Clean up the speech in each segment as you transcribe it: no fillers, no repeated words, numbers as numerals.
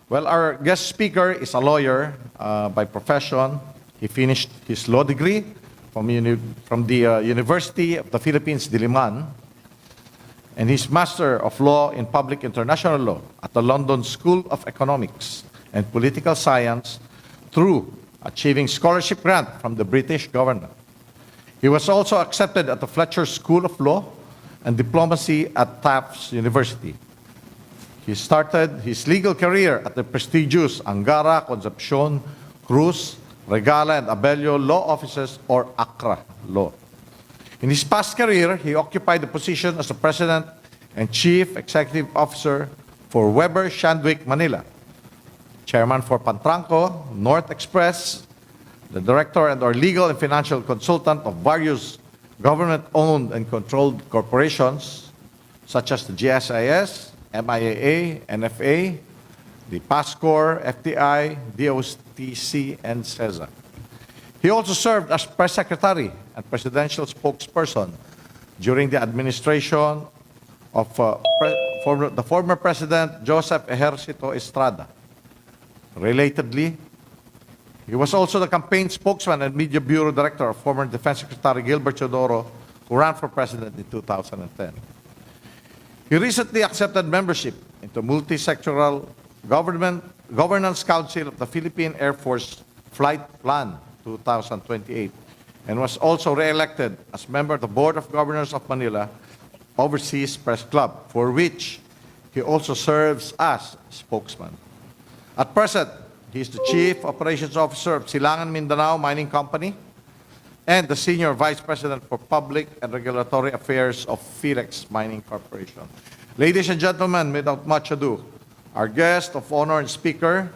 Well, our guest speaker is a lawyer by profession. He finished his law degree from the University of the Philippines, Diliman, and his Master of Law in Public International Law at the London School of Economics and Political Science through achieving scholarship grant from the British government. He was also accepted at the Fletcher School of Law and Diplomacy at Tufts University. He started his legal career at the prestigious Angara, Concepcion, Cruz, Regala, and Abello law offices, or ACRA law. In his past career, he occupied the position as the President and Chief Executive Officer for Weber Shandwick, Manila, Chairman for Pantranco, North Express, the Director and/or legal and financial consultant of various government-owned and controlled corporations, such as the GSIS, MIAA, NFA, the PASCOR, FTI, DOTC, and CESA. He also served as press secretary and presidential spokesperson during the administration of the former President Joseph Ejercito Estrada. Relatedly, he was also the campaign spokesman and media bureau director of former Defense Secretary Gilbert Teodoro, who ran for president in 2010. He recently accepted membership into multi-sectoral Governance Council of the Philippine Air Force Flight Plan 2028 and was also re-elected as member of the Board of Governors of Manila Overseas Press Club, for which he also serves as spokesman. At present, he is the Chief Operations Officer of Silangan Mindanao Mining Company and the Senior Vice President for Public and Regulatory Affairs of Philex Mining Corporation. Ladies and gentlemen, without much ado, our guest of honor and speaker,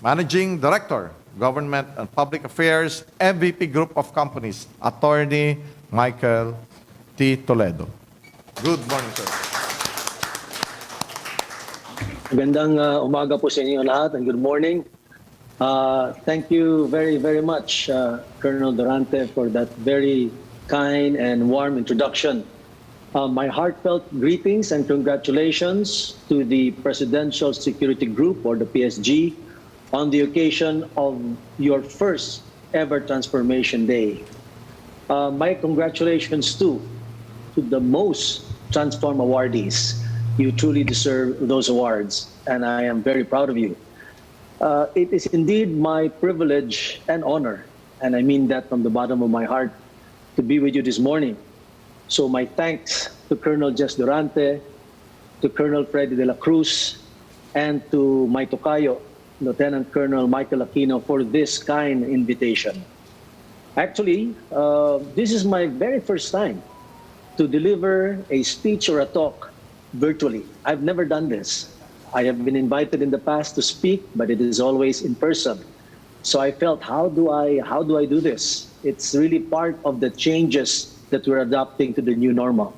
Managing Director, Government and Public Affairs, MVP Group of Companies, Attorney Michael T. Toledo. Good morning, sir. Magandang umaga po sa inyo lahat and good morning. Thank you very, very much, Colonel Durante, for that very kind and warm introduction. My heartfelt greetings and congratulations to the Presidential Security Group, or the PSG, on the occasion of your first ever Transformation Day. My congratulations too to the most Transform awardees. You truly deserve those awards, and I am very proud of you. It is indeed my privilege and honor, and I mean that from the bottom of my heart, to be with you this morning. So my thanks to Colonel Jess Durante, to Colonel Freddy de la Cruz, and to my tokayo, Lieutenant Colonel Michael Aquino, for this kind invitation. Actually, this is my very first time to deliver a speech or a talk virtually. I've never done this. I have been invited in the past to speak, but it is always in person. So I felt, how do I do this? It's really part of the changes that we're adapting to the new normal.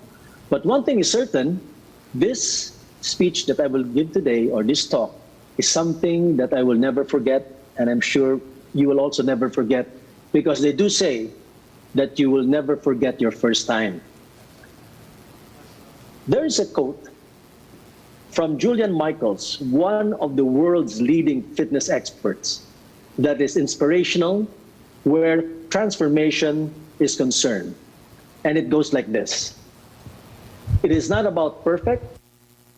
But one thing is certain, this speech that I will give today, or this talk, is something that I will never forget, and I'm sure you will also never forget, because they do say that you will never forget your first time. There is a quote from Julian Michaels, one of the world's leading fitness experts, that is inspirational where transformation is concerned. And it goes like this: it is not about perfect,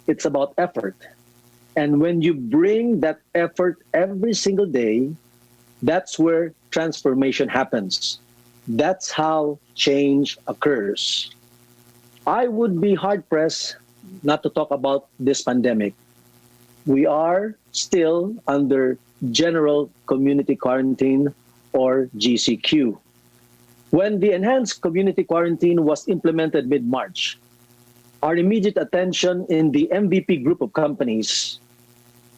it's about effort. And when you bring that effort every single day, that's where transformation happens. That's how change occurs. I would be hard-pressed not to talk about this pandemic. We are still under general community quarantine, or GCQ. When the enhanced community quarantine was implemented mid-March, our immediate attention in the MVP group of companies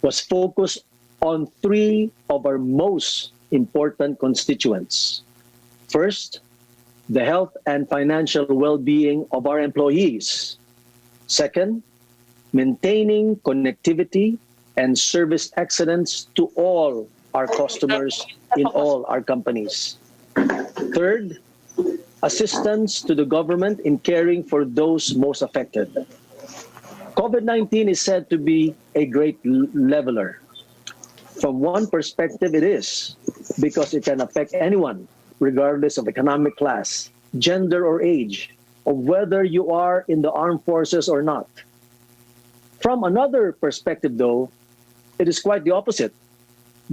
was focused on three of our most important constituents. First, the health and financial well-being of our employees. Second, maintaining connectivity and service excellence to all our customers in all our companies. Third, assistance to the government in caring for those most affected. COVID-19 is said to be a great leveler. From one perspective, it is, because it can affect anyone, regardless of economic class, gender, or age, of whether you are in the armed forces or not. From another perspective, though, it is quite the opposite,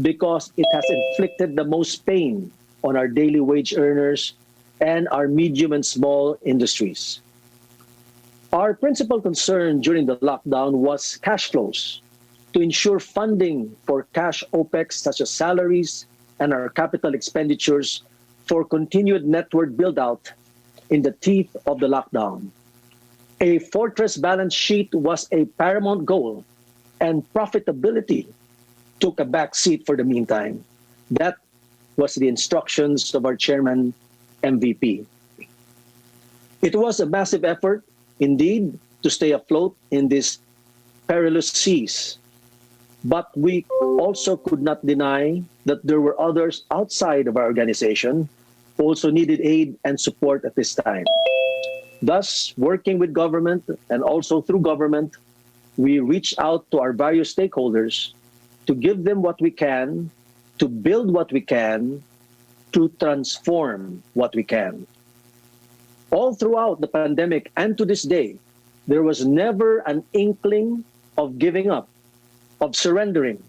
because it has inflicted the most pain on our daily wage earners and our medium and small industries. Our principal concern during the lockdown was cash flows, to ensure funding for cash OPEX such as salaries and our capital expenditures for continued network build-out in the teeth of the lockdown. A fortress balance sheet was a paramount goal, and profitability took a back seat for the meantime. That was the instructions of our chairman, MVP. It was a massive effort, indeed, to stay afloat in these perilous seas. But we also could not deny that there were others outside of our organization who also needed aid and support at this time. Thus, working with government and also through government, we reached out to our various stakeholders to give them what we can, to build what we can, to transform what we can. All throughout the pandemic and to this day, there was never an inkling of giving up, of surrendering,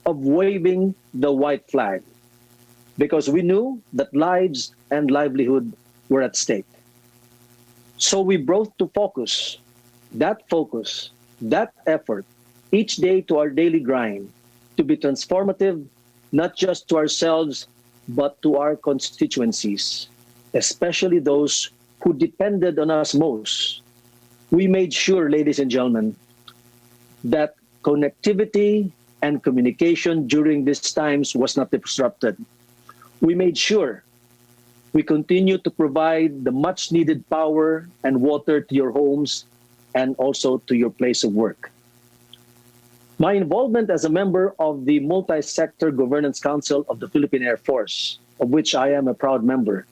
of waving the white flag, because we knew that lives and livelihood were at stake. So we brought to focus, that effort, each day to our daily grind, to be transformative, not just to ourselves, but to our constituencies, especially those who depended on us most. We made sure, ladies and gentlemen, that connectivity and communication during these times was not disrupted. We made sure we continue to provide the much needed power and water to your homes and also to your place of work. My involvement as a member of the Multi-Sector Governance Council of the Philippine Air Force, of which I am a proud member,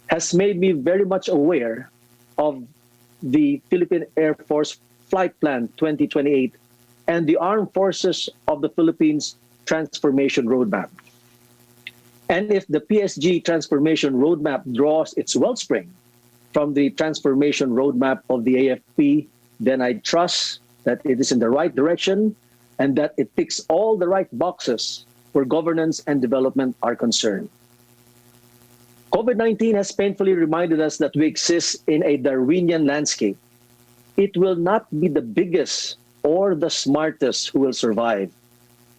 has made me very much aware of the Philippine Air Force Flight Plan 2028 and the Armed Forces of the Philippines Transformation Roadmap. And if the PSG Transformation Roadmap draws its wellspring from the Transformation Roadmap of the AFP, then I trust that it is in the right direction and that it ticks all the right boxes where governance and development are concerned. COVID-19 has painfully reminded us that we exist in a Darwinian landscape. It will not be the biggest or the smartest who will survive,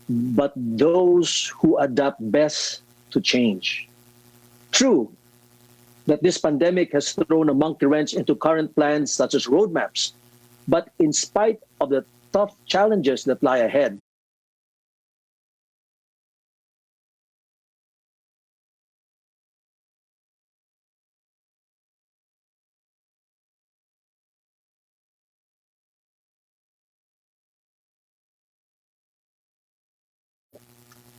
but those who adapt best to change. True that this pandemic has thrown a monkey wrench into current plans such as roadmaps, but in spite of the tough challenges that lie ahead,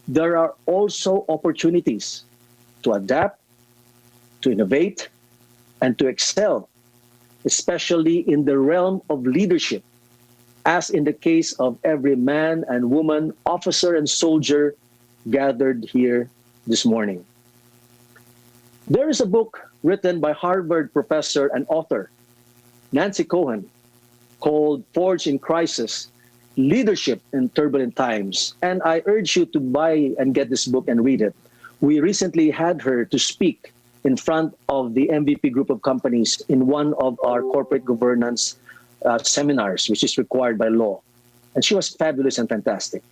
there are also opportunities to adapt, to innovate, and to excel, especially in the realm of leadership, as in the case of every man and woman, officer and soldier gathered here this morning. There is a book written by Harvard professor and author Nancy Cohen called Forged in Crisis, Leadership in Turbulent Times. And I urge you to buy and get this book and read it. We recently had her to speak in front of the MVP group of companies in one of our corporate governance seminars, which is required by law. And she was fabulous and fantastic.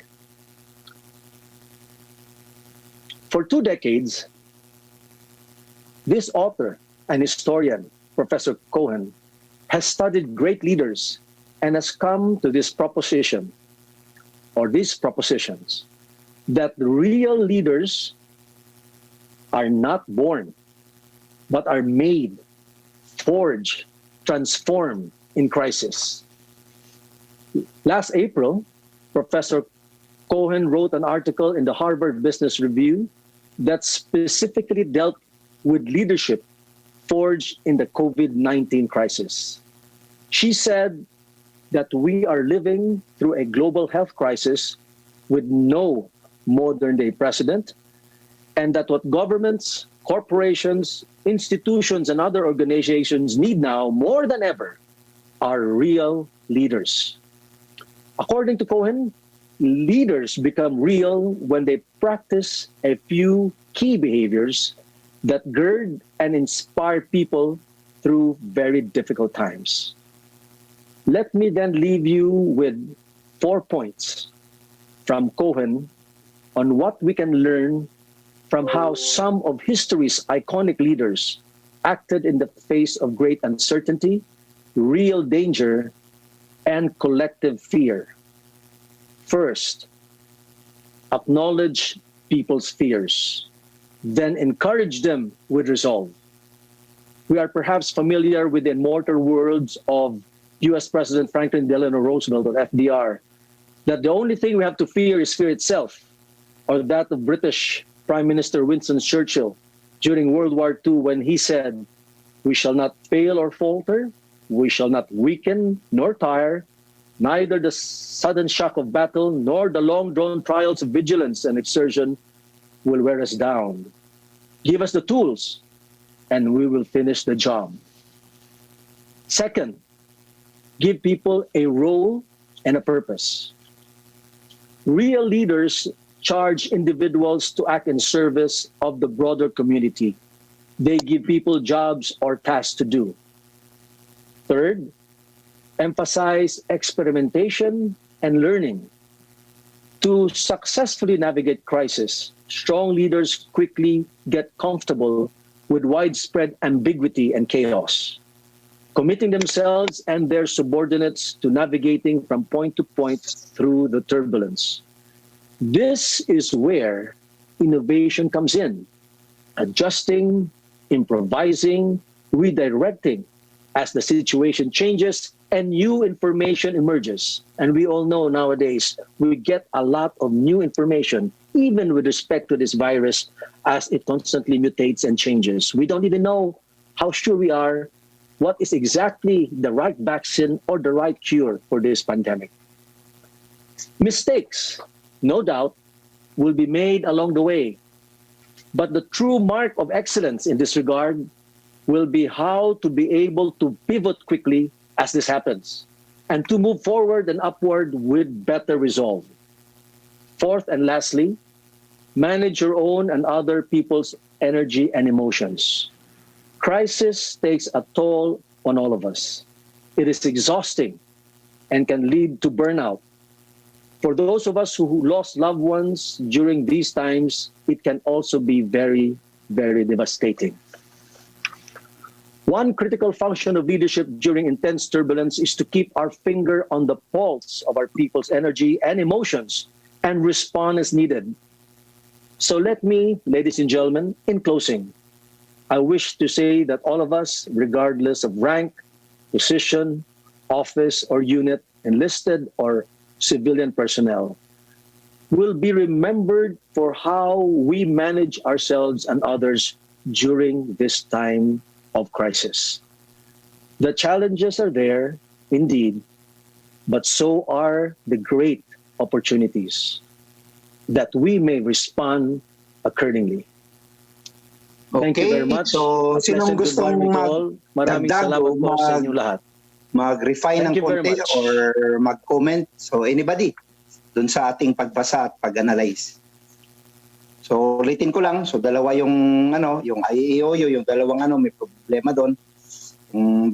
For 2 decades, this author and historian, Professor Cohen, has studied great leaders and has come to this proposition, or these propositions, that real leaders are not born, but are made, forged, transformed in crisis. Last April, Professor Cohen wrote an article in the Harvard Business Review that specifically dealt with leadership forged in the COVID-19 crisis. She said that we are living through a global health crisis with no modern-day president, and that what governments, corporations, institutions, and other organizations need now more than ever are real leaders. According to Cohen, leaders become real when they practice a few key behaviors that gird and inspire people through very difficult times. Let me then leave you with 4 points from Cohen on what we can learn from how some of history's iconic leaders acted in the face of great uncertainty, real danger, and collective fear. First, acknowledge people's fears, then encourage them with resolve. We are perhaps familiar with the immortal words of US President Franklin Delano Roosevelt, or FDR, that the only thing we have to fear is fear itself, or that of British Prime Minister Winston Churchill during World War II when he said, "We shall not fail or falter, we shall not weaken nor tire, neither the sudden shock of battle nor the long-drawn trials of vigilance and exertion will wear us down. Give us the tools, and we will finish the job." Second, give people a role and a purpose. Real leaders charge individuals to act in service of the broader community. They give people jobs or tasks to do. Third, emphasize experimentation and learning. To successfully navigate crisis, strong leaders quickly get comfortable with widespread ambiguity and chaos, committing themselves and their subordinates to navigating from point to point through the turbulence. This is where innovation comes in, adjusting, improvising, redirecting as the situation changes and new information emerges. And we all know nowadays we get a lot of new information, even with respect to this virus, as it constantly mutates and changes. We don't even know how sure we are what is exactly the right vaccine or the right cure for this pandemic. Mistakes, no doubt, will be made along the way. But the true mark of excellence in this regard will be how to be able to pivot quickly as this happens and to move forward and upward with better resolve. Fourth and lastly, manage your own and other people's energy and emotions. Crisis takes a toll on all of us. It is exhausting and can lead to burnout. For those of us who lost loved ones during these times, it can also be very, very devastating. One critical function of leadership during intense turbulence is to keep our finger on the pulse of our people's energy and emotions and respond as needed. So let me, ladies and gentlemen, in closing, I wish to say that all of us, regardless of rank, position, office, or unit, enlisted or civilian personnel, will be remembered for how we manage ourselves and others during this time of crisis. The challenges are there, indeed, but so are the great opportunities that we may respond accordingly. Thank you very much. So, sinong Pleasant gustong goodbye to all. Maraming magdagdag salamat o po sa inyong lahat. mag-refine ng Thank you very konti much. or mag-comment? So, anybody dun sa ating pagbasa at pag-analyze. So, ulitin ko lang. So, dalawa yung yung IEO, yung dalawang may problema doon.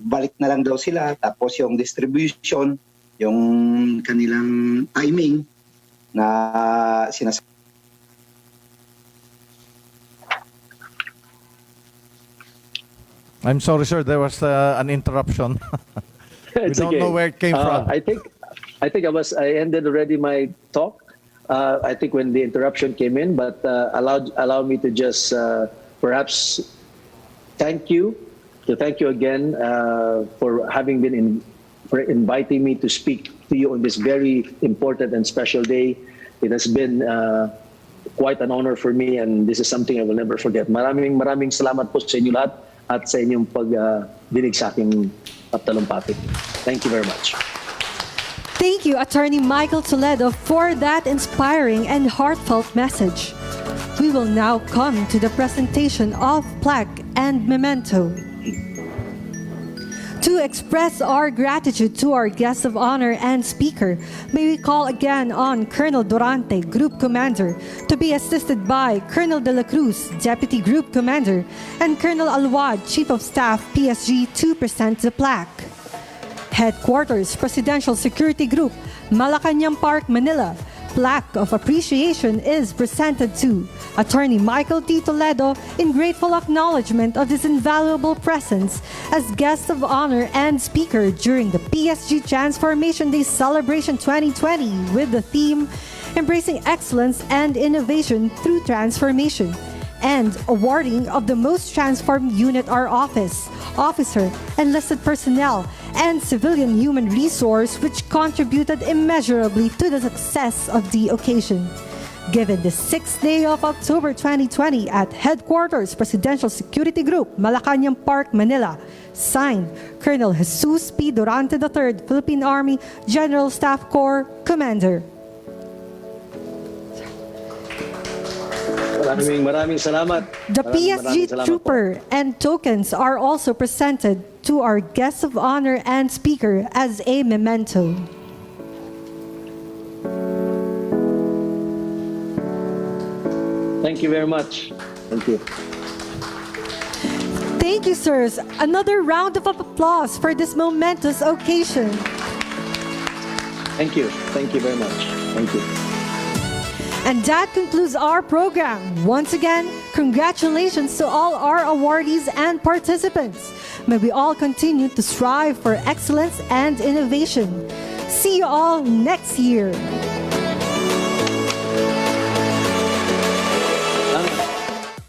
Balik na lang daw sila. Tapos yung distribution, yung kanilang timing na sinasabi. I'm sorry, sir. There was an interruption. We It's don't okay. know where it came from. I think I ended already my talk. I think when the interruption came in, but allow me to just perhaps thank you again for having been for inviting me to speak to you on this very important and special day. It has been quite an honor for me, and this is something I will never forget. Maraming salamat po sa inyo lahat at sa inyong pagdinig sa aking talumpati. Thank you very much. Thank you, Attorney Michael Toledo, for that inspiring and heartfelt message. We will now come to the presentation of plaque and memento. To express our gratitude to our guest of honor and speaker, may we call again on Colonel Durante, Group Commander, to be assisted by Colonel De La Cruz, Deputy Group Commander, and Colonel Alwad, Chief of Staff, PSG, to present the plaque. Headquarters, Presidential Security Group, Malacañang Park, Manila. Plaque of appreciation is presented to Attorney Michael T. Toledo in grateful acknowledgement of his invaluable presence as guest of honor and speaker during the PSG Transformation Day Celebration 2020 with the theme Embracing Excellence and Innovation Through Transformation, and awarding of the Most Transformed Unit our office, officer, enlisted personnel, and civilian human resource which contributed immeasurably to the success of the occasion. Given the 6th day of October 2020 at Headquarters Presidential Security Group, Malacañang Park, Manila. Signed, Colonel Jesus P. Durante III, Philippine Army General Staff Corps Commander. Maraming salamat. The Maraming PSG salamat trooper and tokens are also presented to our guest of honor and speaker as a memento. Thank you very much. Thank you. Thank you, sirs. Another round of applause for this momentous occasion. Thank you. Thank you very much. Thank you. And that concludes our program. Once again, congratulations to all our awardees and participants. May we all continue to strive for excellence and innovation. See you all next year.